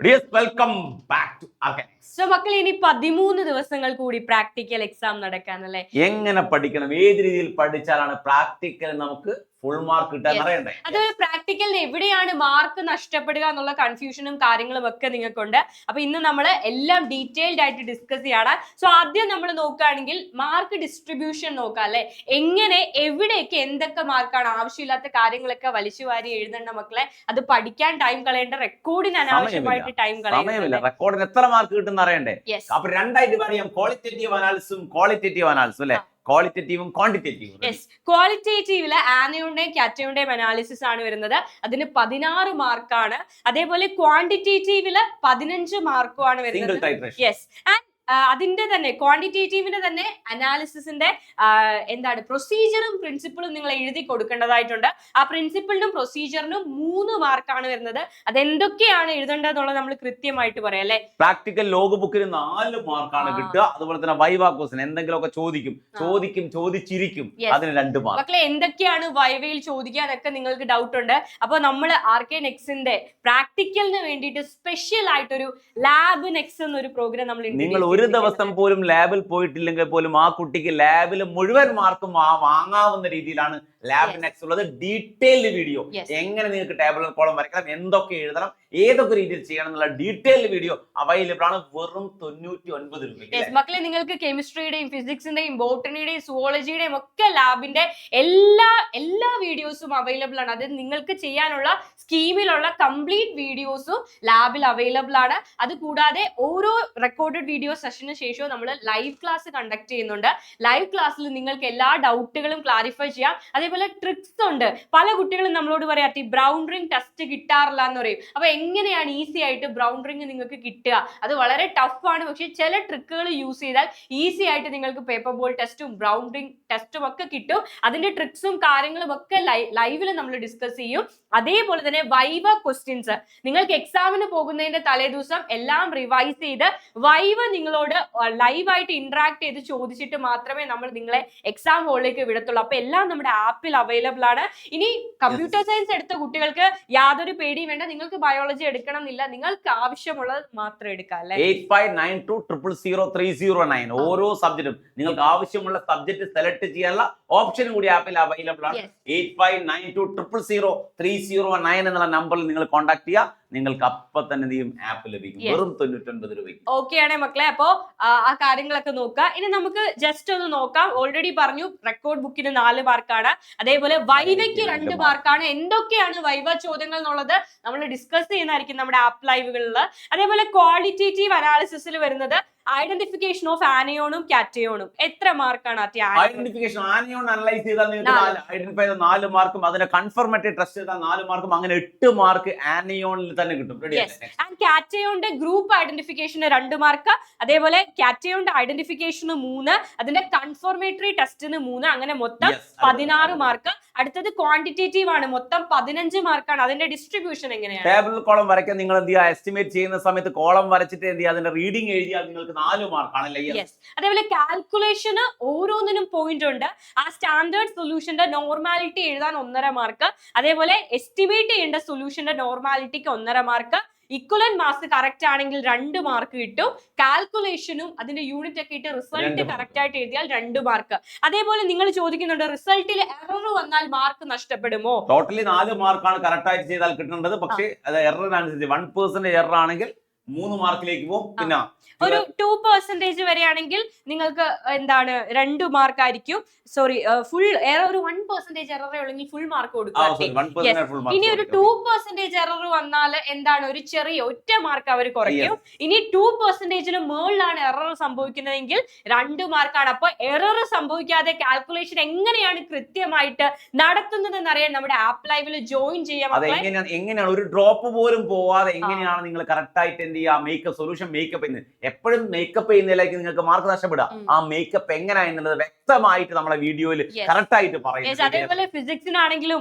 Welcome back to so മക്കൾ ഇനി 13 ദിവസങ്ങൾ കൂടി പ്രാക്ടിക്കൽ എക്സാം നടക്കാനല്ലേ. എങ്ങനെ പഠിക്കണം, ഏത് രീതിയിൽ പഠിച്ചാലാണ് പ്രാക്ടിക്കൽ നമുക്ക് ഫുൾ മാർക്ക് കിട്ടാൻ അറിയണ്ടേ? അതുപോലെ പ്രാക്ടിക്കലിന് എവിടെയാണ് മാർക്ക് നഷ്ടപ്പെടുക എന്നുള്ള കൺഫ്യൂഷനും കാര്യങ്ങളും ഒക്കെ നിങ്ങൾക്കുണ്ട്. അപ്പൊ ഇന്ന് നമ്മൾ എല്ലാം ഡീറ്റെയിൽഡ് ആയിട്ട് ഡിസ്കസ് ചെയ്യാണ്. സോ ആദ്യം നമ്മൾ നോക്കുകയാണെങ്കിൽ മാർക്ക് ഡിസ്ട്രിബ്യൂഷൻ നോക്കാം അല്ലെ. എങ്ങനെ എവിടെയൊക്കെ എന്തൊക്കെ മാർക്കാണ്, ആവശ്യമില്ലാത്ത കാര്യങ്ങളൊക്കെ വലിച്ചു വാരി എഴുതേണ്ട മക്കളെ. അത് പഠിക്കാൻ ടൈം കളയേണ്ട, റെക്കോർഡിന് അനാവശ്യമായിട്ട് ടൈം കളയേണ്ട. റെക്കോർഡിന് എത്ര മാർക്ക് കിട്ടുന്ന അറിയണ്ടേ? അപ്പൊ രണ്ടായിട്ട് പറയാം, ക്വാളിറ്റേറ്റീവ് അനാലിസിസും ക്വാളിറ്റേറ്റീവ് അനാലിസിസും അല്ലെ. ക്വാളിറ്റേറ്റീവും ക്വാണ്ടിറ്റേറ്റീവും. ക്വാളിറ്റേറ്റീവില് ആനയോന്റെയും കാറ്റയോന്റെയും അനാലിസിസ് ആണ് വരുന്നത്. അതിന് 16 മാർക്കാണ്. അതേപോലെ ക്വാണ്ടിറ്റേറ്റീവില് 15 മാർക്കും ആണ് വരുന്നത്. യെസ്. അതിന്റെ തന്നെ ക്വാണ്ടിറ്റേറ്റീവിന്റെ തന്നെ അനാലിസിസിന്റെ എന്താണ് പ്രൊസീജിയറും പ്രിൻസിപ്പിളും നിങ്ങൾ എഴുതി കൊടുക്കേണ്ടതായിട്ടുണ്ട്. ആ പ്രിൻസിപ്പിളിനും പ്രൊസീജിയറിനും 3 മാർക്കാണ് വരുന്നത്. അതെന്തൊക്കെയാണ് എഴുതേണ്ടതെന്നുള്ളത് നമ്മൾ കൃത്യമായിട്ട് പറയാം അല്ലെ. പ്രാക്ടിക്കൽ ലോഗ് ബുക്കിന് 4 മാർക്കാണ് കിട്ടുക. അതുപോലെ തന്നെ വൈവ ക്വസ്റ്റ്യൻ എന്തെങ്കിലുമൊക്കെ ചോദിച്ചിരിക്കും, അതിന് 2 മാർക്ക്. മക്കളെ എന്തൊക്കെയാണ് വൈവയിൽ ചോദിക്കുക എന്നൊക്കെ നിങ്ങൾക്ക് ഡൗട്ട് ഉണ്ട്. അപ്പൊ നമ്മൾ RK നെക്സിന്റെ പ്രാക്ടിക്കലിന് വേണ്ടിയിട്ട് സ്പെഷ്യൽ ആയിട്ടൊരു ലാബ് നെക്സ് എന്നൊരു പ്രോഗ്രാം നമ്മൾ ഒരു ദിവസം പോലും ലാബിൽ പോയിട്ടില്ലെങ്കിൽ പോലും ആ കുട്ടിക്ക് ലാബിൽ മുഴുവൻ മാർക്കും വാങ്ങാവുന്ന രീതിയിലാണ് ലാബ് നെക്സ്റ്റ് ഉള്ളത്. ഡീറ്റെയിൽഡ് വീഡിയോ, എങ്ങനെ നിങ്ങൾക്ക് ടേബിൾ കോളം വരയ്ക്കണം, എന്തൊക്കെ എഴുതണം, ഏതൊക്കെ രീതിയിൽ ചെയ്യണം എന്നുള്ള ഡീറ്റെയിൽഡ് വീഡിയോ അവൈലബിൾ ആണ് വെറും 99 രൂപ. മക്കളെ നിങ്ങൾക്ക് കെമിസ്ട്രിയുടെയും ഫിസിക്സിന്റെയും ബോട്ടണിയുടെയും സുവോളജിയുടെയും ഒക്കെ ലാബിന്റെ എല്ലാ വീഡിയോസും അവൈലബിൾ ആണ്. അത് നിങ്ങൾക്ക് ചെയ്യാനുള്ള സ്കീമിലുള്ള കംപ്ലീറ്റ് വീഡിയോസും ലാബിൽ അവൈലബിൾ ആണ്. അത് കൂടാതെ ഓരോ റെക്കോർഡഡ് വീഡിയോ സെഷന് ശേഷവും നമ്മൾ ലൈവ് ക്ലാസ് കണ്ടക്ട് ചെയ്യുന്നുണ്ട്. ലൈവ് ക്ലാസ്സിൽ നിങ്ങൾക്ക് എല്ലാ ഡൗട്ടുകളും ക്ലാരിഫൈ ചെയ്യാം. അതേപോലെ ട്രിക്സ് ഉണ്ട്. പല കുട്ടികളും നമ്മളോട് പറയാം ബ്രൗൺ റിംഗ് ടെസ്റ്റ് കിട്ടാറില്ല എന്ന് പറയും. അപ്പൊ എങ്ങനെയാണ് ഈസി ആയിട്ട് ബ്രൗൺ റിംഗ് നിങ്ങൾക്ക് കിട്ടുക? അത് വളരെ ടഫ് ആണ്. പക്ഷെ ചില ട്രിക്കുകൾ യൂസ് ചെയ്താൽ ഈസി ആയിട്ട് നിങ്ങൾക്ക് പേപ്പർ ബോൾ ടെസ്റ്റും ബ്രൗൺ റിംഗ് ടെസ്റ്റും ഒക്കെ കിട്ടും. അതിന്റെ ട്രിക്സും കാര്യങ്ങളും ഒക്കെ ലൈവിൽ നമ്മൾ ഡിസ്കസ് ചെയ്യും. അതേപോലെ തന്നെ വൈവ ക്വസ്റ്റ്യൻസ് നിങ്ങൾക്ക് എക്സാമിന് പോകുന്നതിന്റെ തലേദിവസം എല്ലാം റിവൈസ് ചെയ്ത് വൈവ നിങ്ങളോട് ലൈവായിട്ട് ഇന്ററാക്ട് ചെയ്ത് ചോദിച്ചിട്ട് മാത്രമേ നമ്മൾ നിങ്ങളെ എക്സാം ഹോളിലേക്ക് വിടത്തുള്ളൂ. അപ്പൊ എല്ലാം നമ്മുടെ ആപ്പിൽ അവൈലബിൾ ആണ്. ഇനി കമ്പ്യൂട്ടർ സയൻസ് എടുത്ത കുട്ടികൾക്ക് യാതൊരു പേടിയും വേണ്ട. നിങ്ങൾക്ക് ബയോളജി എടുക്കണം എന്നില്ല, നിങ്ങൾക്ക് ആവശ്യമുള്ളത് മാത്രം എടുക്കാം അല്ലെ. 8592000309 ഓരോ സബ്ജക്റ്റും നിങ്ങൾക്ക് ആവശ്യമുള്ള സബ്ജക്ട് സെലക്ട് ചെയ്യാനുള്ള ഓപ്ഷനും കൂടി ആപ്പിൽ അവൈലബിൾ ആണ്. 8592000309 എന്നുള്ള നമ്പറിൽ നിങ്ങൾ കോൺടാക്ട് ചെയ്യുക. നിങ്ങൾക്ക് അപ്പൊ തന്നെ ആപ്പ് ലഭിക്കും വെറും 99 രൂപയ്ക്ക്. ഓക്കെ ആണേ മക്കളെ. അപ്പോ ആ കാര്യങ്ങളൊക്കെ നോക്കുക. ഇനി നമുക്ക് ജസ്റ്റ് ഒന്ന് നോക്കാം. ഓൾറെഡി പറഞ്ഞു റെക്കോർഡ് ബുക്കിന് 4 മാർക്കാണ്. അതേപോലെ വൈവയ്ക്ക് 2 മാർക്കാണ്. എന്തൊക്കെയാണ് വൈവ ചോദ്യങ്ങൾ എന്നുള്ളത് നമ്മൾ ഡിസ്കസ് ചെയ്യുന്നതായിരിക്കും നമ്മുടെ ആപ്പ് ലൈവുകളിൽ. അതേപോലെ ക്വാളിറ്റേറ്റീവ് അനാലിസിസിൽ വരുന്നത് ഐഡന്റിഫിക്കേഷൻ ഓഫ് ആനയോണും കാറ്റയോണും എത്ര മാർക്കാണ്? ഐഡന്റിഫിക്കേഷൻ ആനയോൺ അനലൈസ് ചെയ്താൽ നിങ്ങൾക്ക് ഐഡന്റിഫൈ ചെയ്ത 4 മാർക്കും അതിനെ കൺഫർമേറ്ററി ടെസ്റ്റ് ചെയ്താൽ 4 മാർക്കും, അങ്ങനെ 8 മാർക്ക് ആനയോണിൽ തന്നെ കിട്ടും. കാറ്റയോണിന്റെ ഗ്രൂപ്പ് ഐഡന്റിഫിക്കേഷന് 2 മാർക്ക്, അതേപോലെ കാറ്റയോണിന്റെ ഐഡന്റിഫിക്കേഷന് 3, അതിന്റെ കൺഫർമേറ്ററി ടെസ്റ്റിന് 3, അങ്ങനെ മൊത്തം 16 മാർക്ക്. അടുത്തത് ക്വാണ്ടിറ്റേറ്റീവ് ആണ്, മൊത്തം 15 മാർക്കാണ്. അതിന്റെ ഡിസ്ട്രിബ്യൂഷൻ എങ്ങനെയാണ്? ടേബിൾ കോളം വരയ്ക്കാൻ നിങ്ങൾ എന്ത് ചെയ്യുക, എസ്റ്റിമേറ്റ് ചെയ്യുന്ന സമയത്ത് കോളം വരച്ചിട്ട് എന്ത് ചെയ്യുക, അതിന്റെ റീഡിംഗ് എഴുതിയാൽ നിങ്ങൾക്ക് 4 മാർക്കാണല്ലേ. അതേപോലെ കാൽക്കുലേഷന് ഓരോന്നിനും പോയിന്റ് ഉണ്ട്. ആ സ്റ്റാൻഡേർഡ് സൊല്യൂഷന്റെ നോർമാലിറ്റി എഴുതാൻ 1.5 മാർക്ക്, അതേപോലെ എസ്റ്റിമേറ്റ് ചെയ്യേണ്ട സൊല്യൂഷന്റെ നോർമാലിറ്റിക്ക് 1.5 മാർക്ക്, ഇക്വലന്റ് മാസ് കറക്റ്റ് ആണെങ്കിൽ 2 മാർക്ക് കിട്ടും. കാൽക്കുലേഷനും അതിന്റെ യൂണിറ്റ് ഒക്കെ ഇട്ട് റിസൾട്ട് കറക്റ്റ് ആയിട്ട് എഴുതിയാൽ 2 മാർക്ക്. അതേപോലെ നിങ്ങൾ ചോദിക്കുന്നുണ്ട് റിസൾട്ടിൽ എറർ വന്നാൽ മാർക്ക് നഷ്ടപ്പെടുമോ? ടോട്ടലി 4 മാർക്കാണ് കറക്റ്റ് ആയിട്ട് ചെയ്താൽ കിട്ടേണ്ടത്. പക്ഷേ അത് എററിനനുസരിച്ച് 1% എറർ ആണെങ്കിൽ 3 മാർക്കിലേക്ക് പോകും. പിന്നെ ഒരു 2% വരെയാണെങ്കിൽ നിങ്ങൾക്ക് എന്താണ് 2 മാർക്ക് ആയിരിക്കും. സോറി, ഫുൾ എറർ ഒരു 1% എറർ ഉള്ളെങ്കിൽ ഫുൾ മാർക്ക് കൊടുക്കും. ഇനി ഒരു 2% എറർ വന്നാൽ എന്താണ്, ഒരു ചെറിയ ഒറ്റ മാർക്ക് അവർ കുറയ്ക്കും. ഇനി 2%ന് മുകളിലാണ് എറർ സംഭവിക്കുന്നതെങ്കിൽ 2 മാർക്കാണ്. അപ്പൊ എറർ സംഭവിക്കാതെ കാൽക്കുലേഷൻ എങ്ങനെയാണ് കൃത്യമായിട്ട് നടത്തുന്നത് എന്നറിയാൻ നമ്മുടെ ആപ്പ് ലൈവിൽ ജോയിൻ ചെയ്യാം. എങ്ങനെയാണ് ഒരു ഡ്രോപ്പ് പോലും പോവാതെ എങ്ങനെയാണ് നിങ്ങൾ കറക്റ്റ് ആയിട്ട് എന്ത് ചെയ്യുക, മേക്കപ്പ് സൊല്യൂഷൻ മേക്കപ്പ് ചെയ്യുന്നത്. എപ്പോഴും മേക്കപ്പ് ചെയ്യുന്നതിലേക്ക് നിങ്ങൾക്ക് മാർക്ക് നഷ്ടപ്പെടുക. ആ മേക്കപ്പ് എങ്ങനെയാ എന്നുള്ളത് വ്യക്തമായി വ്യക്തമായിട്ട് നമ്മളെ വീഡിയോയിൽ കറക്റ്റ് ആയിട്ട് പറയുന്നത്. അതേപോലെ ഫിസിക്സിനാണെങ്കിലും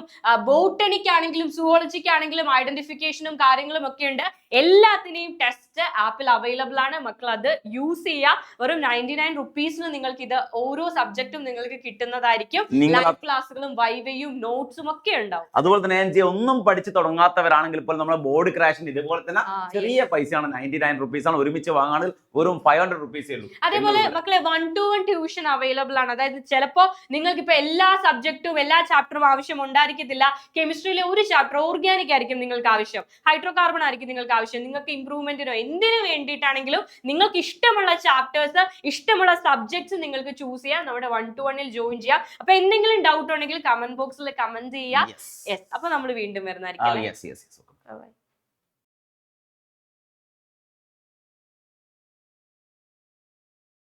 ബോട്ടണിക് ആണെങ്കിലും സുവോളജിക്ക് ആണെങ്കിലും ഐഡന്റിഫിക്കേഷനും കാര്യങ്ങളും ഒക്കെ ഉണ്ട്. എല്ലാത്തിനെയും ടെസ്റ്റ് ആപ്പിൽ അവൈലബിൾ ആണ്. മക്കൾ അത് യൂസ് ചെയ്യുക. വെറും 99 റുപ്പീസിന് നിങ്ങൾക്ക് ഇത് ഓരോ സബ്ജക്റ്റും നിങ്ങൾക്ക് കിട്ടുന്നതായിരിക്കും. ലൈവ് ക്ലാസ്സുകളും വൈവയും നോട്ട്സും ഒക്കെ ഉണ്ടാവും. അതുപോലെ തന്നെ ഒന്നും പഠിച്ചു തുടങ്ങാത്തവരാണെങ്കിൽ ഇപ്പോൾ നമ്മുടെ ബോർഡ് ക്രാഷിന് ഇതുപോലെ തന്നെ ചെറിയ പൈസയാണ്, 99 റുപ്പീസ് ആണ്. ഒരുമിച്ച് വാങ്ങാണെങ്കിൽ വെറും 500 റുപ്പീസേ ഉള്ളൂ. അതേപോലെ മക്കളെ 1-to-1 ട്യൂഷൻ അവൈലബിൾ ആണ്. അതായത് ചിലപ്പോ നിങ്ങൾക്ക് ഇപ്പൊ എല്ലാ സബ്ജക്റ്റും എല്ലാ ചാപ്റ്ററും ആവശ്യം ഉണ്ടായിരിക്കത്തില്ല. കെമിസ്ട്രിയിലെ ഒരു ചാപ്റ്റർ ഓർഗാനിക് ആയിരിക്കും നിങ്ങൾക്ക് ആവശ്യം, ഹൈഡ്രോ കാർബൺ ആയിരിക്കും നിങ്ങൾക്ക് ആവശ്യം. നിങ്ങൾക്ക് ഇംപ്രൂവ്മെന്റിനോ എന്തിനു വേണ്ടിയിട്ടാണെങ്കിലും നിങ്ങൾക്ക് ഇഷ്ടമുള്ള ചാപ്റ്റേഴ്സ്, ഇഷ്ടമുള്ള സബ്ജക്ട്സ് നിങ്ങൾക്ക് ചൂസ് ചെയ്യാം. നമ്മുടെ 1-to-1 ജോയിൻ ചെയ്യാം. അപ്പൊ എന്തെങ്കിലും ഡൗട്ട് ഉണ്ടെങ്കിൽ കമന്റ് ബോക്സിൽ കമന്റ് ചെയ്യാം. അപ്പൊ നമ്മൾ വീണ്ടും വരുന്നതായിരിക്കും.